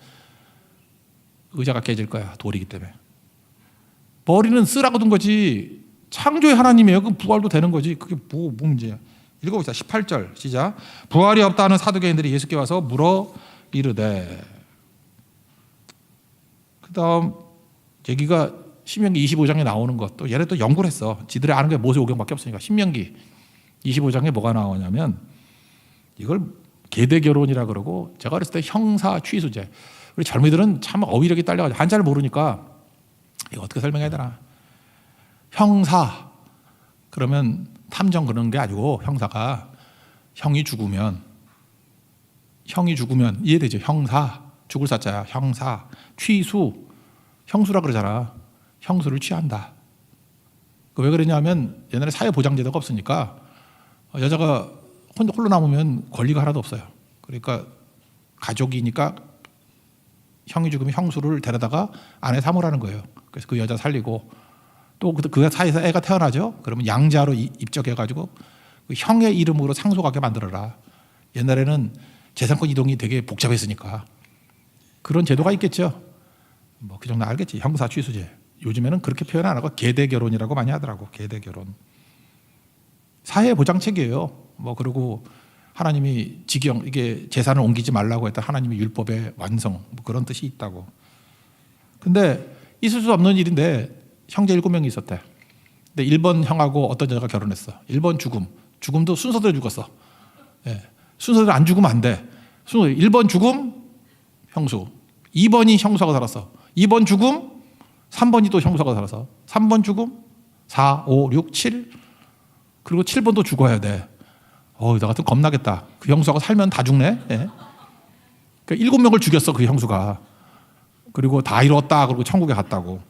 의자가 깨질 거야. 돌이기 때문에. 머리는 쓰라고 둔 거지. 창조의 하나님이에요. 그럼 부활도 되는 거지. 그게 뭐 문제야. 읽어봅시다. 18절 시작. 부활이 없다는 사두개인들이 예수께 와서 물어 이르되. 그 다음 얘기가 신명기 25장에 나오는 것도 얘네 또 연구를 했어. 지들이 아는 게 모세 오경밖에 없으니까. 신명기 25장에 뭐가 나오냐면 이걸 계대결혼이라 그러고, 제가 어렸을 때 형사 취수제. 우리 젊이들은 참 어휘력이 딸려가지고 한자를 모르니까 이거 어떻게 설명해야 되나. 형사 그러면 탐정 그러는 게 아니고, 형사가 형이 죽으면 이해되죠? 형사, 죽을 사자야. 형사, 취수, 형수라 그러잖아. 형수를 취한다. 왜 그러냐면 옛날에 사회보장제도가 없으니까 여자가 홀로 남으면 권리가 하나도 없어요. 그러니까 가족이니까 형이 죽으면 형수를 데려다가 아내 삼으라는 거예요. 그래서 그 여자 살리고 또 그 사이에서 애가 태어나죠. 그러면 양자로 입적해가지고 그 형의 이름으로 상속하게 만들어라. 옛날에는 재산권 이동이 되게 복잡했으니까 그런 제도가 있겠죠. 뭐 그 정도 알겠지. 형사 취수제. 요즘에는 그렇게 표현 안 하고 계대 결혼이라고 많이 하더라고. 계대 결혼. 사회 보장책이에요. 뭐 그리고 하나님이 직영 이게 재산을 옮기지 말라고 했던 하나님의 율법의 완성 뭐 그런 뜻이 있다고. 근데 있을 수 없는 일인데 형제 7명이 있었대. 근데 1번 형하고 어떤 여자가 결혼했어. 1번 죽음. 죽음도 순서대로 죽었어. 예. 순서대로 안 죽으면 안 돼. 1번 죽음 형수. 2번이 형수하고 살았어. 2번 죽음 3번이 또 형수하고 살아서 3번 죽음 4, 5, 6, 7 그리고 7번도 죽어야 돼. 나 같은 겁나겠다. 그 형수하고 살면 다 죽네. 예. 그러니까 7명을 죽였어 그 형수가. 그리고 다 이뤘다 그러고 천국에 갔다고.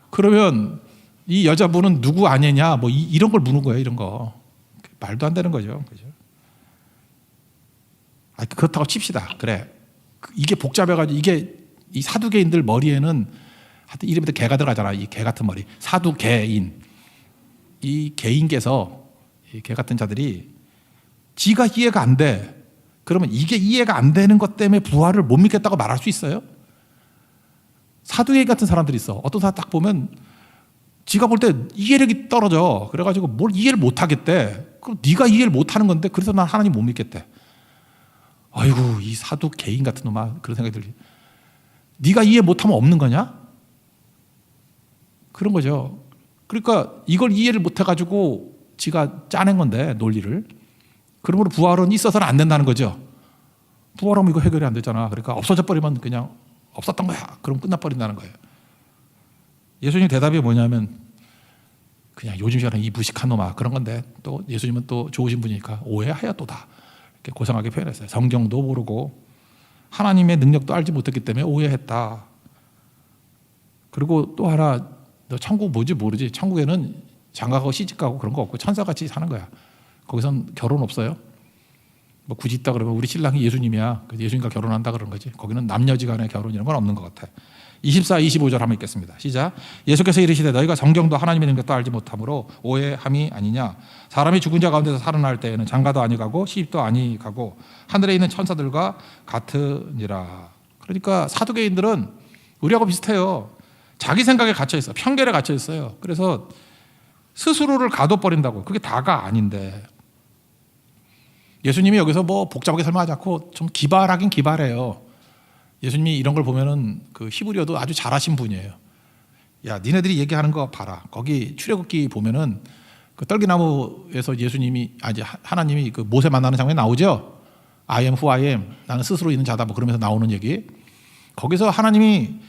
그러면 이 여자분은 누구 아내냐 뭐 이런 걸 묻는 거예요. 이런 거 말도 안 되는 거죠. 그죠? 그렇다고 칩시다. 그래 이게 복잡해가지고 이게 이 사두개인들 머리에는 하여튼 이름부터 개가 들어가잖아. 이 개 같은 머리 사두개인. 이 개인께서 이 개 같은 자들이 지가 이해가 안 돼. 그러면 이게 이해가 안 되는 것 때문에 부활을 못 믿겠다고 말할 수 있어요? 사두개인 같은 사람들이 있어. 어떤 사람 딱 보면 지가 볼 때 이해력이 떨어져. 그래가지고 뭘 이해를 못 하겠대. 그럼 네가 이해를 못 하는 건데 그래서 난 하나님 못 믿겠대. 아이고 이 사두개인 같은 놈아 그런 생각이 들지. 네가 이해 못하면 없는 거냐? 그런 거죠. 그러니까 이걸 이해를 못 해가지고 지가 짜낸 건데 논리를. 그러므로 부활은 있어서는 안 된다는 거죠. 부활하면 이거 해결이 안 되잖아. 그러니까 없어져 버리면 그냥 없었던 거야. 그럼 끝나버린다는 거예요. 예수님 대답이 뭐냐면 그냥 요즘 시간에 이 무식한 놈아 그런 건데 또 예수님은 또 좋으신 분이니까 오해하였도다. 이렇게 고상하게 표현했어요. 성경도 모르고 하나님의 능력도 알지 못했기 때문에 오해했다. 그리고 또 하나 너 천국 뭐지 모르지. 천국에는 장가가고 시집가고 그런 거 없고 천사같이 사는 거야. 거기선 결혼 없어요. 뭐 굳이 있다 그러면 우리 신랑이 예수님이야. 그래서 예수님과 결혼한다 그런 거지. 거기는 남녀지간의 결혼 이런 건 없는 것 같아. 24, 25절 한번 읽겠습니다. 시작. 예수께서 이르시되 너희가 성경도 하나님의 능력도 알지 못함으로 오해함이 아니냐. 사람이 죽은 자 가운데서 살아날 때에는 장가도 아니 가고 시집도 아니 가고 하늘에 있는 천사들과 같으니라. 그러니까 사두개인들은 우리하고 비슷해요. 자기 생각에 갇혀 있어. 편견에 갇혀 있어요. 그래서 스스로를 가둬버린다고. 그게 다가 아닌데 예수님이 여기서 뭐 복잡하게 설명하지 않고 좀 기발하긴 기발해요. 예수님이 이런 걸 보면은 그 히브리어도 아주 잘하신 분이에요. 야, 니네들이 얘기하는 거 봐라. 거기 출애굽기 보면은 그 떨기나무에서 예수님이 하나님이 그 모세 만나는 장면이 나오죠. I am who I am. 나는 스스로 있는 자다. 뭐 그러면서 나오는 얘기. 거기서 하나님이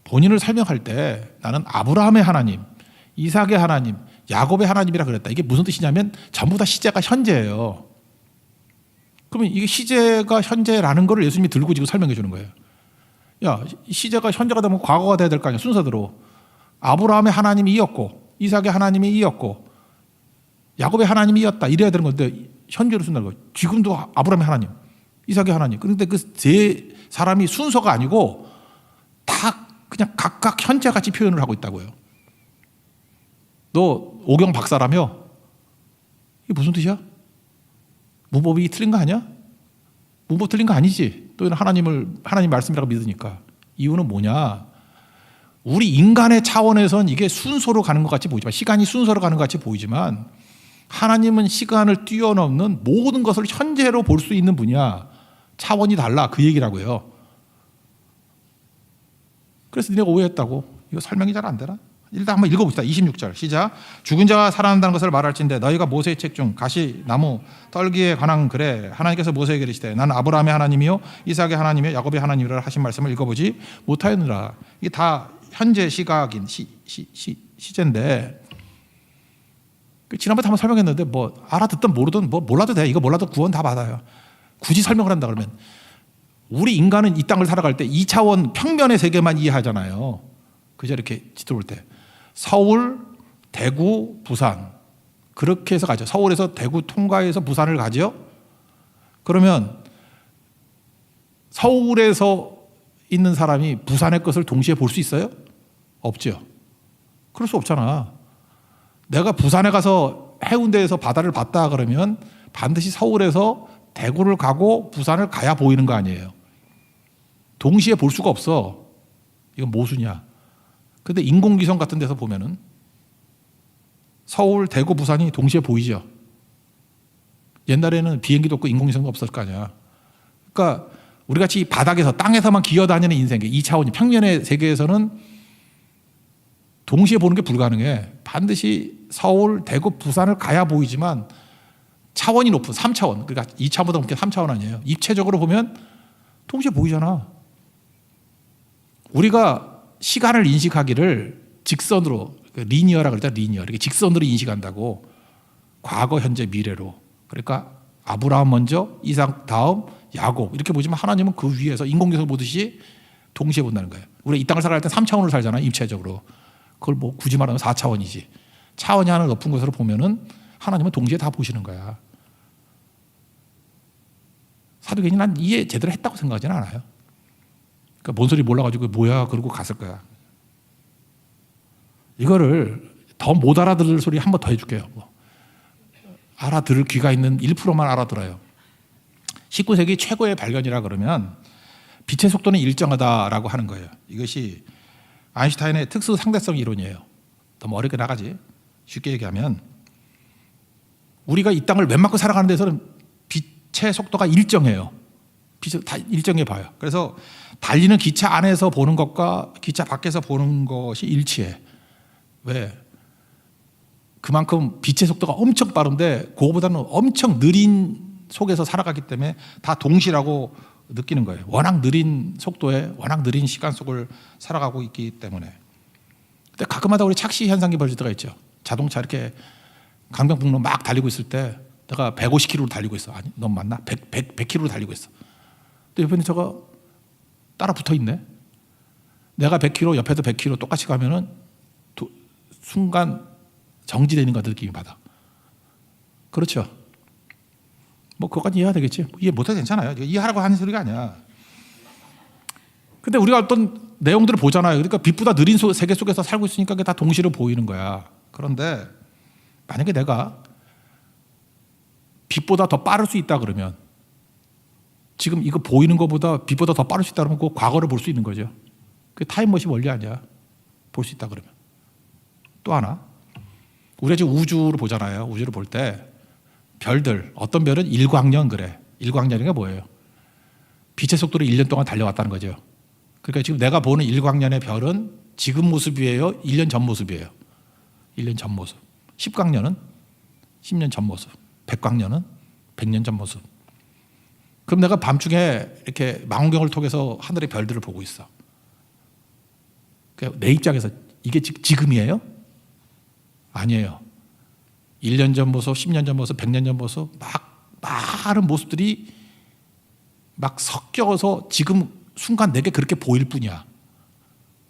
본인을 설명할 때 나는 아브라함의 하나님, 이삭의 하나님, 야곱의 하나님이라 그랬다. 이게 무슨 뜻이냐면 전부 다 시제가 현재예요. 그러면 이게 시제가 현재라는 걸 예수님이 들고 지금 설명해 주는 거예요. 야, 시제가 현재가 되면 과거가 돼야 될 거 아니야. 순서대로. 아브라함의 하나님이 이었고 이삭의 하나님이 이었고 야곱의 하나님이 이었다. 이래야 되는 건데 현재로 쓴다는 거예요. 지금도 아브라함의 하나님, 이삭의 하나님. 그런데 그 세 사람이 순서가 아니고 다 그냥 각각 현재같이 표현을 하고 있다고요. 너 오경 박사라며? 이게 무슨 뜻이야? 문법이 틀린 거 아니야? 문법 틀린 거 아니지? 또 하나님 말씀이라고 믿으니까. 이유는 뭐냐? 우리 인간의 차원에선 이게 순서로 가는 것 같이 보이지만, 시간이 순서로 가는 것 같이 보이지만 하나님은 시간을 뛰어넘는 모든 것을 현재로 볼 수 있는 분이야. 차원이 달라. 그 얘기라고요. 그래서 니네가 오해했다고. 이거 설명이 잘 안 되나? 일단 한번 읽어봅시다. 26절 시작. 죽은 자가 살아난다는 것을 말할진대 너희가 모세의 책 중 가시, 나무, 떨기에 관한 글에 하나님께서 모세에게 이르시되 나는 아브라함의 하나님이요 이삭의 하나님이요 야곱의 하나님이라 하신 말씀을 읽어보지 못하였느라. 이게 다 현재 시각인 시제인데 지난번에 한번 설명했는데 뭐 알아듣든 모르든 뭐 몰라도 돼. 이거 몰라도 구원 다 받아요. 굳이 설명을 한다 그러면 우리 인간은 이 땅을 살아갈 때 2차원 평면의 세계만 이해하잖아요. 그저 이렇게 지도 볼 때 서울, 대구, 부산 그렇게 해서 가죠. 서울에서 대구 통과해서 부산을 가죠. 그러면 서울에서 있는 사람이 부산의 것을 동시에 볼 수 있어요? 없죠. 그럴 수 없잖아. 내가 부산에 가서 해운대에서 바다를 봤다 그러면 반드시 서울에서 대구를 가고 부산을 가야 보이는 거 아니에요. 동시에 볼 수가 없어. 이건 모순이야. 근데 인공위성 같은 데서 보면은 서울, 대구, 부산이 동시에 보이죠. 옛날에는 비행기도 없고 인공위성도 없었을 거 아니야. 그러니까 우리 같이 바닥에서 땅에서만 기어다니는 인생, 2차원이 평면의 세계에서는 동시에 보는 게 불가능해. 반드시 서울, 대구, 부산을 가야 보이지만 차원이 높은 3차원, 그러니까 2차원보다 높게 3차원 아니에요. 입체적으로 보면 동시에 보이잖아. 우리가 시간을 인식하기를 직선으로, 리니어라 그러죠. 리니어. 이렇게 직선으로 인식한다고. 과거, 현재, 미래로. 그러니까 아브라함 먼저, 이삭 다음, 야곱 이렇게 보지만 하나님은 그 위에서 인공위성을 보듯이 동시에 본다는 거예요. 우리가 이 땅을 살아갈 때 3차원으로 살잖아요. 입체적으로. 그걸 뭐 굳이 말하면 4차원이지. 차원이 하나 높은 것으로 보면은 하나님은 동시에 다 보시는 거야. 사도행전이 난 이해 제대로 했다고 생각하지는 않아요. 그러니까 뭔 소리 몰라가지고 뭐야 그러고 갔을 거야. 이거를 더 못 알아들을 소리 한 번 더 해줄게요. 뭐. 알아들을 귀가 있는 1%만 알아들어요. 19세기 최고의 발견이라 그러면 빛의 속도는 일정하다라고 하는 거예요. 이것이 아인슈타인의 특수 상대성 이론이에요. 너무 어렵게 나가지. 쉽게 얘기하면 우리가 이 땅을 웬만큼 살아가는 데서는 빛의 속도가 일정해요. 빛을 다 일정해 봐요. 그래서 달리는 기차 안에서 보는 것과 기차 밖에서 보는 것이 일치해. 왜? 그만큼 빛의 속도가 엄청 빠른데 그거보다는 엄청 느린 속에서 살아가기 때문에 다 동시라고 느끼는 거예요. 워낙 느린 속도에 워낙 느린 시간 속을 살아가고 있기 때문에. 근데 가끔마다 우리 착시 현상이 벌어질 때가 있죠. 자동차 이렇게 강변북로 막 달리고 있을 때 내가 150km로 달리고 있어. 아니, 너무 맞나? 100km로 달리고 있어. 근데 옆에 있는 저거 따라 붙어 있네. 내가 100km, 옆에도 100km 똑같이 가면은 순간 정지되는 것 같은 느낌이 받아. 그렇죠. 뭐 그것까지 이해가 되겠지. 뭐 이해 못해도 괜찮아요. 이해하라고 하는 소리가 아니야. 근데 우리가 어떤 내용들을 보잖아요. 그러니까 빛보다 느린 세계 속에서 살고 있으니까 그게 다 동시로 보이는 거야. 그런데 만약에 내가 빛보다 더 빠를 수 있다 그러면 지금 이거 보이는 것보다 빛보다 더 빠를 수 있다 그러면 그 과거를 볼 수 있는 거죠. 그게 타임머신 원리 아니야. 볼 수 있다 그러면. 또 하나. 우리가 지금 우주를 보잖아요. 우주를 볼 때 별들, 어떤 별은 일광년 그래. 일광년이 뭐예요? 빛의 속도로 1년 동안 달려왔다는 거죠. 그러니까 지금 내가 보는 일광년의 별은 지금 모습이에요? 1년 전 모습이에요? 1년 전 모습. 10광년은 10년 전 모습. 100광년은 100년 전 모습. 그럼 내가 밤중에 이렇게 망원경을 통해서 하늘의 별들을 보고 있어. 내 입장에서 이게 지금이에요? 아니에요. 1년 전 모습, 10년 전 모습, 100년 전 모습 막 많은 모습들이 막 섞여서 지금 순간 내게 그렇게 보일 뿐이야.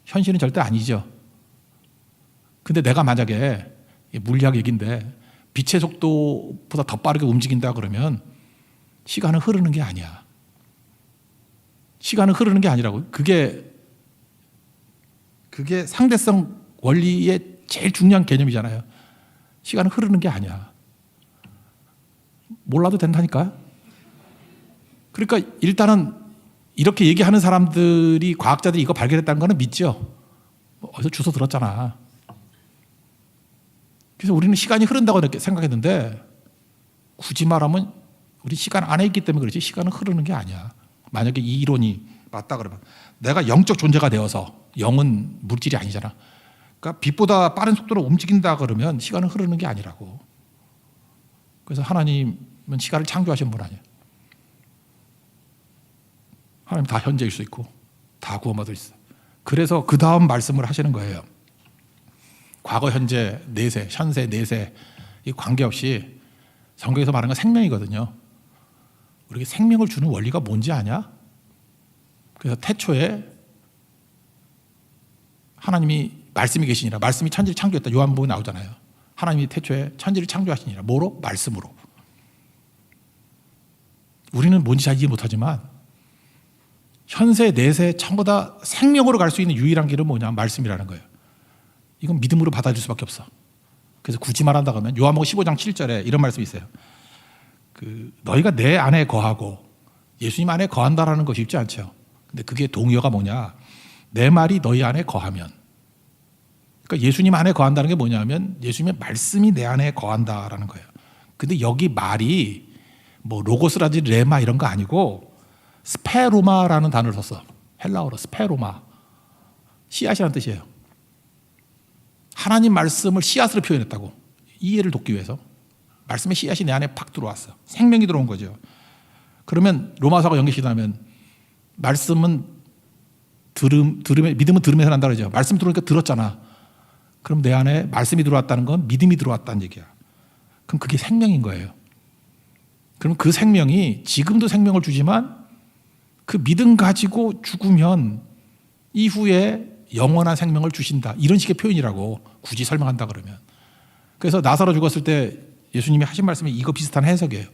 현실은 절대 아니죠. 근데 내가 만약에 물리학 얘기인데 빛의 속도보다 더 빠르게 움직인다 그러면 시간은 흐르는 게 아니야. 시간은 흐르는 게 아니라고. 그게 상대성 원리의 제일 중요한 개념이잖아요. 시간은 흐르는 게 아니야. 몰라도 된다니까요. 그러니까 일단은 이렇게 얘기하는 사람들이 과학자들이 이거 발견했다는 거는 믿죠. 어디서 주워 들었잖아. 그래서 우리는 시간이 흐른다고 생각했는데 굳이 말하면 우리 시간 안에 있기 때문에 그렇지 시간은 흐르는 게 아니야. 만약에 이 이론이 맞다 그러면 내가 영적 존재가 되어서 영은 물질이 아니잖아. 그러니까 빛보다 빠른 속도로 움직인다 그러면 시간은 흐르는 게 아니라고. 그래서 하나님은 시간을 창조하신 분 아니에요. 하나님 다 현재일 수 있고 다 구원받을 수 있어. 그래서 그 다음 말씀을 하시는 거예요. 과거, 현재, 내세, 현세, 내세 이 관계없이 성경에서 말하는 건 생명이거든요. 우리에게 생명을 주는 원리가 뭔지 아냐? 그래서 태초에 하나님이 말씀이 계시니라. 말씀이 천지를 창조했다. 요한복음에 나오잖아요. 하나님이 태초에 천지를 창조하시니라. 뭐로? 말씀으로. 우리는 뭔지 잘 이해 못하지만 현세, 내세, 전부 다 생명으로 갈 수 있는 유일한 길은 뭐냐? 말씀이라는 거예요. 이건 믿음으로 받아줄 수밖에 없어. 그래서 굳이 말한다고 하면 요한복음 15장 7절에 이런 말씀이 있어요. 너희가 내 안에 거하고 예수님 안에 거한다라는 것이 쉽지 않죠. 근데 그게 동의어가 뭐냐? 내 말이 너희 안에 거하면. 그러니까 예수님 안에 거한다는 게 뭐냐면 예수님의 말씀이 내 안에 거한다라는 거예요. 근데 여기 말이 뭐 로고스라지 레마 이런 거 아니고 스페로마라는 단어를 썼어. 헬라어로 스페로마. 씨앗이라는 뜻이에요. 하나님 말씀을 씨앗으로 표현했다고. 이해를 돕기 위해서. 말씀의 씨앗이 내 안에 팍 들어왔어. 생명이 들어온 거죠. 그러면 로마서가 연결시키면 말씀은 믿음은 들음에서 난다 그러죠. 말씀 들어오니까 들었잖아. 그럼 내 안에 말씀이 들어왔다는 건 믿음이 들어왔다는 얘기야. 그럼 그게 생명인 거예요. 그럼 그 생명이 지금도 생명을 주지만 그 믿음 가지고 죽으면 이후에 영원한 생명을 주신다. 이런 식의 표현이라고 굳이 설명한다 그러면. 그래서 나사로 죽었을 때 예수님이 하신 말씀이 이거 비슷한 해석이에요.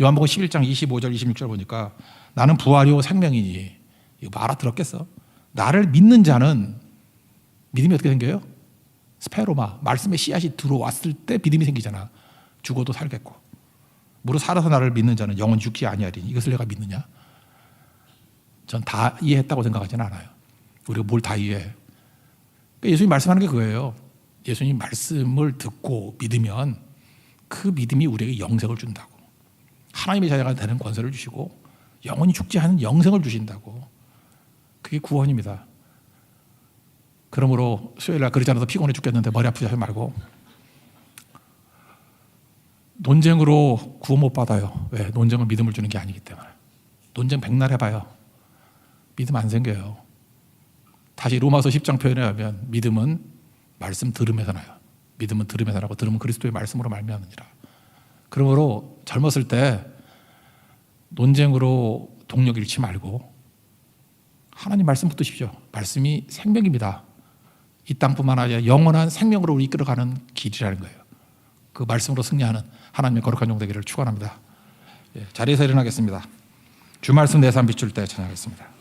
요한복음 11장 25절 26절 보니까 나는 부활이요 생명이니. 이거 뭐 알아들었겠어? 나를 믿는 자는 믿음이 어떻게 생겨요? 스페로마. 말씀의 씨앗이 들어왔을 때 믿음이 생기잖아. 죽어도 살겠고. 무릇 살아서 나를 믿는 자는 영원히 죽지 아니하리니. 이것을 내가 믿느냐? 전 다 이해했다고 생각하지는 않아요. 우리가 뭘 다 이해해. 그러니까 예수님이 말씀하는 게 그거예요. 예수님 말씀을 듣고 믿으면 그 믿음이 우리에게 영생을 준다고. 하나님의 자녀가 되는 권세를 주시고 영원히 죽지 않은 영생을 주신다고. 그게 구원입니다. 그러므로 수요일날 그러지 않아도 피곤해 죽겠는데 머리 아프지 말고 논쟁으로 구원 못 받아요. 왜? 논쟁은 믿음을 주는 게 아니기 때문에. 논쟁 백날 해봐요. 믿음 안 생겨요. 다시 로마서 10장 표현에 하면 믿음은 말씀 들음에서 나요. 믿음은 들음에서 나고 들음은 그리스도의 말씀으로 말미암으니라. 그러므로 젊었을 때 논쟁으로 동력 잃지 말고 하나님 말씀 붙드십시오. 말씀이 생명입니다. 이 땅뿐만 아니라 영원한 생명으로 우리 이끌어가는 길이라는 거예요. 그 말씀으로 승리하는 하나님의 거룩한 종 되기를 축원합니다. 자리에서 일어나겠습니다. 주 말씀 내 삶 비출 때 찬양하겠습니다.